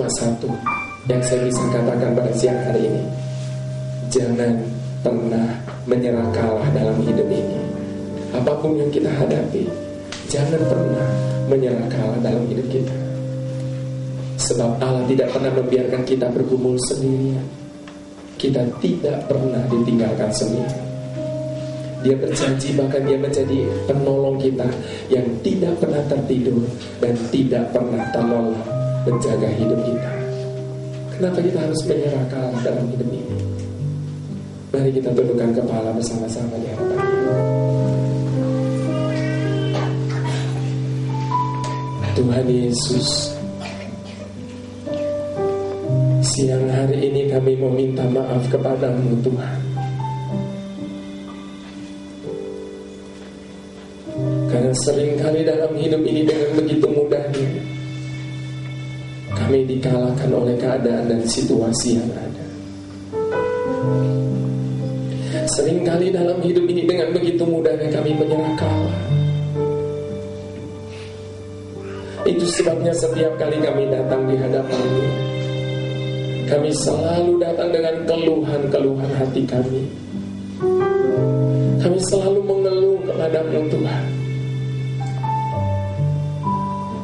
cuma satu yang saya bisa katakan pada siang hari ini. Jangan pernah menyerah kalah dalam hidup ini. Apapun yang kita hadapi, jangan pernah menyerah kalah dalam hidup kita. Sebab Allah tidak pernah membiarkan kita bergumul sendirian. Kita tidak pernah ditinggalkan sendiri. Dia berjanji, bahkan dia menjadi penolong kita yang tidak pernah tertidur dan tidak pernah terlelap menjaga hidup kita. Kenapa kita harus menyerah kalah dalam hidup ini? Mari kita tundukkan kepala bersama-sama di hadapan Dia. Tuhan Yesus, siang hari ini kami mau minta maaf kepadamu Tuhan. Karena seringkali dalam hidup ini dengan begitu mudahnya kami dikalahkan oleh keadaan dan situasi yang ada. Seringkali dalam hidup ini dengan begitu mudahnya kami menyerah kalah. Itu sebabnya setiap kali kami datang di hadapan-Mu, kami selalu datang dengan keluhan-keluhan hati kami. Kami selalu mengeluh kepada-Mu Tuhan.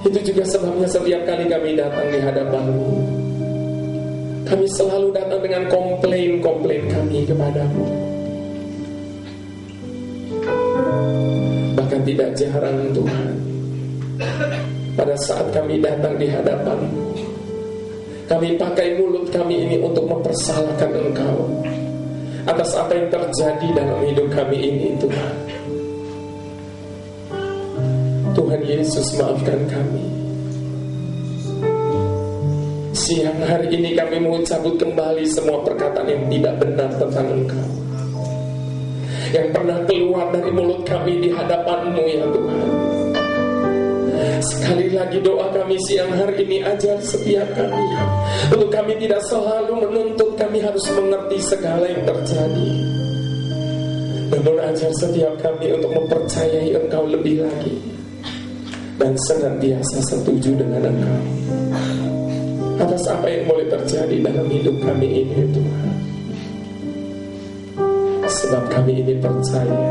Itu juga sebabnya setiap kali kami datang di hadapan-Mu, kami selalu datang dengan komplain-komplain kami kepada-Mu. Bahkan tidak jarang Tuhan, pada saat kami datang di hadapan-Mu, kami pakai mulut kami ini untuk mempersalahkan Engkau atas apa yang terjadi dalam hidup kami ini Tuhan. Tuhan Yesus, maafkan kami. Siang hari ini kami mau cabut kembali semua perkataan yang tidak benar tentang Engkau, yang pernah keluar dari mulut kami di hadapan-Mu ya Tuhan. Sekali lagi doa kami siang hari ini, ajar setiap kami untuk kami tidak selalu menuntut kami harus mengerti segala yang terjadi, namun ajar setiap kami untuk mempercayai Engkau lebih lagi dan senantiasa setuju dengan Engkau atas apa yang boleh terjadi dalam hidup kami ini Tuhan. Sebab kami ini percaya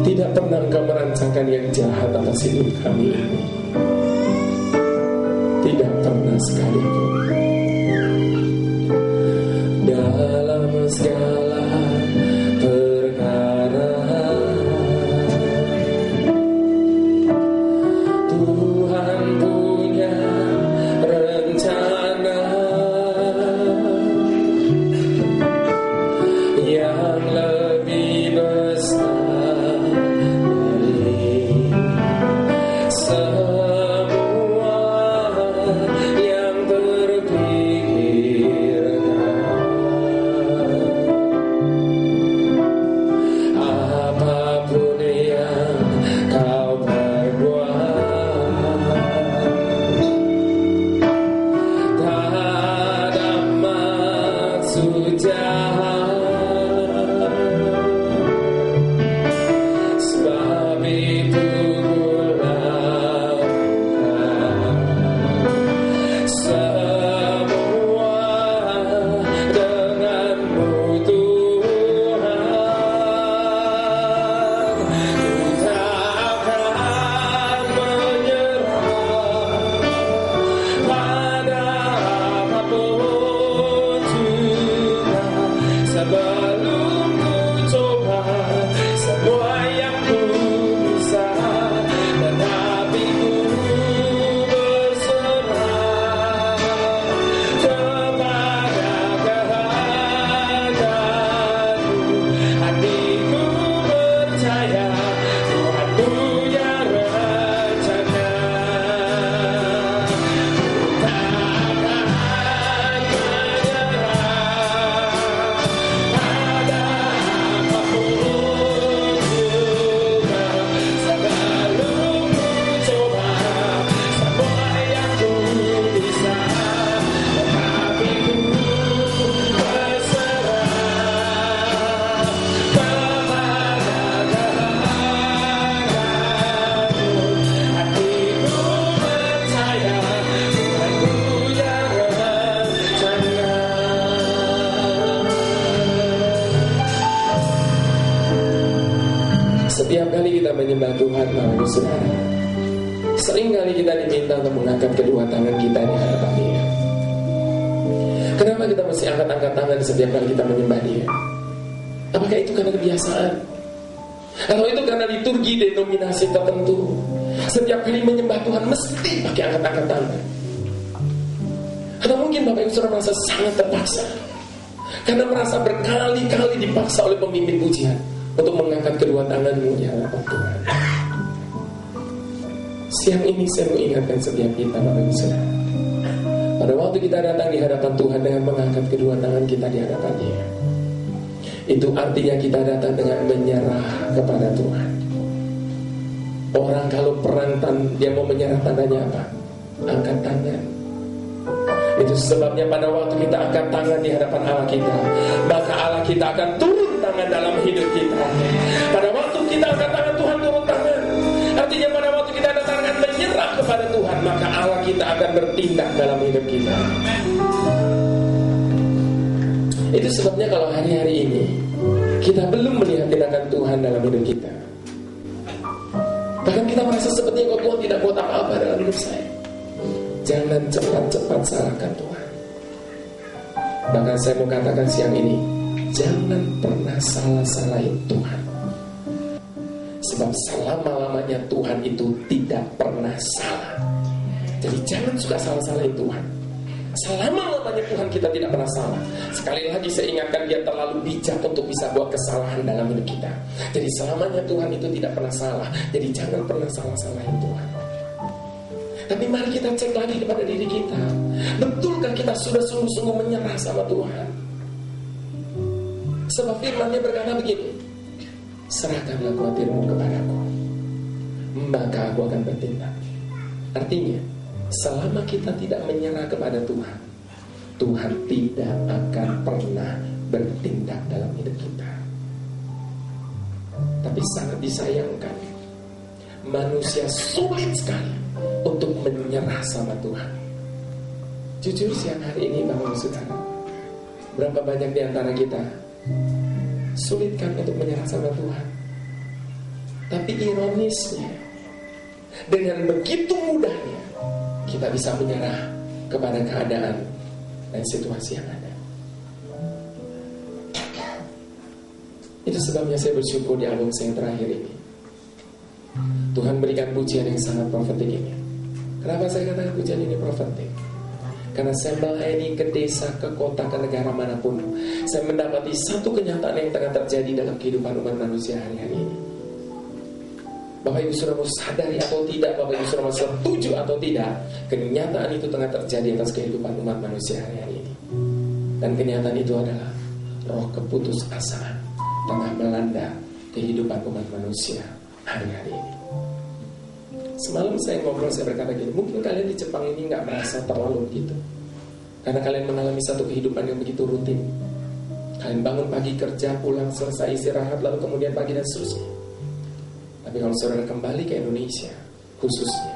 tidak pernah Engkau merancangkan yang jahat atas hidup kami ini. Tidak pernah sekalipun. Dalam segala perkara Tuhan punya rencana yang lebih besar dari semua yang terpikirkan. Apapun yang kau perbuat, tak ada maksud jahat. Sebab itu ku lakukan kita menyembah Tuhan, Bapak Ibu Saudara, seringkali kita diminta untuk mengangkat kedua tangan kita di hadapan Dia. Kenapa kita mesti angkat-angkat tangan setiap kali kita menyembah Dia? Apakah itu karena kebiasaan? Atau itu karena liturgi denominasi tertentu? Setiap kali menyembah Tuhan mesti pakai angkat-angkat tangan? Atau mungkin Bapak Ibu Saudara merasa sangat terpaksa karena merasa berkali-kali dipaksa oleh pemimpin pujian untuk mengangkat kedua tanganmu di hadapan Tuhan. Siang ini saya mau ingatkan setiap kita, Bapak Ibu Saudara, pada waktu kita datang di hadapan Tuhan dengan mengangkat kedua tangan kita di hadapan Dia, itu artinya kita datang dengan menyerah kepada Tuhan. Orang kalau perang dia mau menyerah, tandanya apa? Angkat tangan. Itu sebabnya pada waktu kita angkat tangan di hadapan Allah kita, maka Allah kita akan turun tangan dalam hidup kita. Pada waktu kita angkat tangan, Tuhan turun tangan. Artinya pada waktu kita datang dengan menyerah kepada Tuhan, maka Allah kita akan bertindak dalam hidup kita. Itu sebabnya kalau hari-hari ini kita belum melihat tindakan Tuhan dalam hidup kita, bahkan kita merasa sepertinya Tuhan tidak buat apa-apa dalam hidup saya, jangan cepat-cepat salahkan Tuhan. Bahkan saya mau katakan siang ini, jangan pernah salah-salahin Tuhan. Sebab selama-lamanya Tuhan itu tidak pernah salah. Jadi jangan suka salah-salahin Tuhan. Selama-lamanya Tuhan kita tidak pernah salah. Sekali lagi saya ingatkan, Dia terlalu bijak untuk bisa buat kesalahan dalam hidup kita. Jadi selamanya Tuhan itu tidak pernah salah. Jadi jangan pernah salah-salahin Tuhan. Tapi mari kita cek lagi kepada diri kita, betulkah kita sudah sungguh-sungguh menyerah sama Tuhan? Sebab firman-Nya berkata begini, serahkanlah khawatirmu kepadaku, maka aku akan bertindak. Artinya, selama kita tidak menyerah kepada Tuhan, Tuhan tidak akan pernah bertindak dalam hidup kita. Tapi sangat disayangkan, manusia sulit sekali untuk menyerah sama Tuhan. Jujur siang hari ini Bapak Ibu Saudara, berapa banyak di antara kita sulit kan untuk menyerah sama Tuhan. Tapi ironisnya, dengan begitu mudahnya kita bisa menyerah kepada keadaan dan situasi yang ada. Itu sebabnya saya bersyukur di album saya yang terakhir ini, Tuhan berikan pujian yang sangat profetik ini. Kenapa saya katakan pujian ini profetik? Karena saya melayani ke desa, ke kota, ke negara manapun, saya mendapati satu kenyataan yang tengah terjadi dalam kehidupan umat manusia hari-hari ini. Bapak Ibu Saudara mau sadari atau tidak, Bapak Ibu Saudara mau setuju atau tidak, kenyataan itu tengah terjadi atas kehidupan umat manusia hari-hari ini. Dan kenyataan itu adalah roh keputusasaan tengah melanda kehidupan umat manusia hari-hari ini. Semalam saya ngobrol, saya berkata gini, mungkin kalian di Jepang ini gak merasa terlalu begitu, karena kalian mengalami satu kehidupan yang begitu rutin. Kalian bangun pagi kerja, pulang, selesai istirahat, lalu kemudian pagi dan seterusnya. Tapi kalau saudara kembali ke Indonesia, khususnya,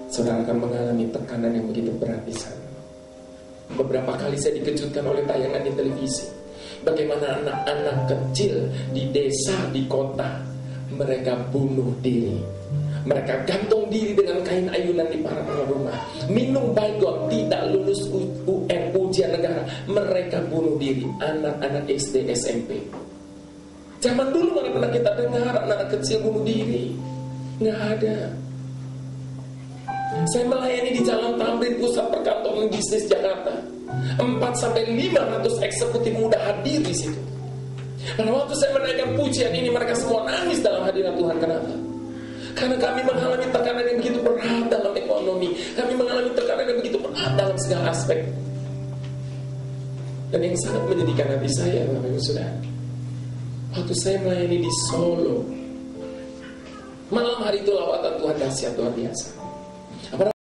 saudara akan mengalami tekanan yang begitu berat di sana. Beberapa kali saya dikejutkan oleh tayangan di televisi, bagaimana anak-anak kecil di desa, di kota, mereka bunuh diri. Mereka gantung diri dengan kain ayunan di pagar rumah. Minum baygon, tidak lulus UN ujian negara, mereka bunuh diri. Anak-anak SD, SMP. Zaman dulu mana pernah kita dengar anak-anak kecil bunuh diri? Nggak ada. Saya melayani di Jalan Tamrin, pusat perkantoran bisnis Jakarta. 400-500 eksekutif muda hadir di situ. Pada waktu saya menaikkan pujian ini, mereka semua nangis dalam hadirat Tuhan. Kenapa? Karena kami mengalami tekanan yang begitu berat dalam ekonomi. Kami mengalami tekanan yang begitu berat dalam segala aspek. Dan yang sangat menyedihkan hati saya, Bapak Ibu Saudara, waktu saya melayani di Solo, malam hari itu lawatan Tuhan dahsyat luar biasa.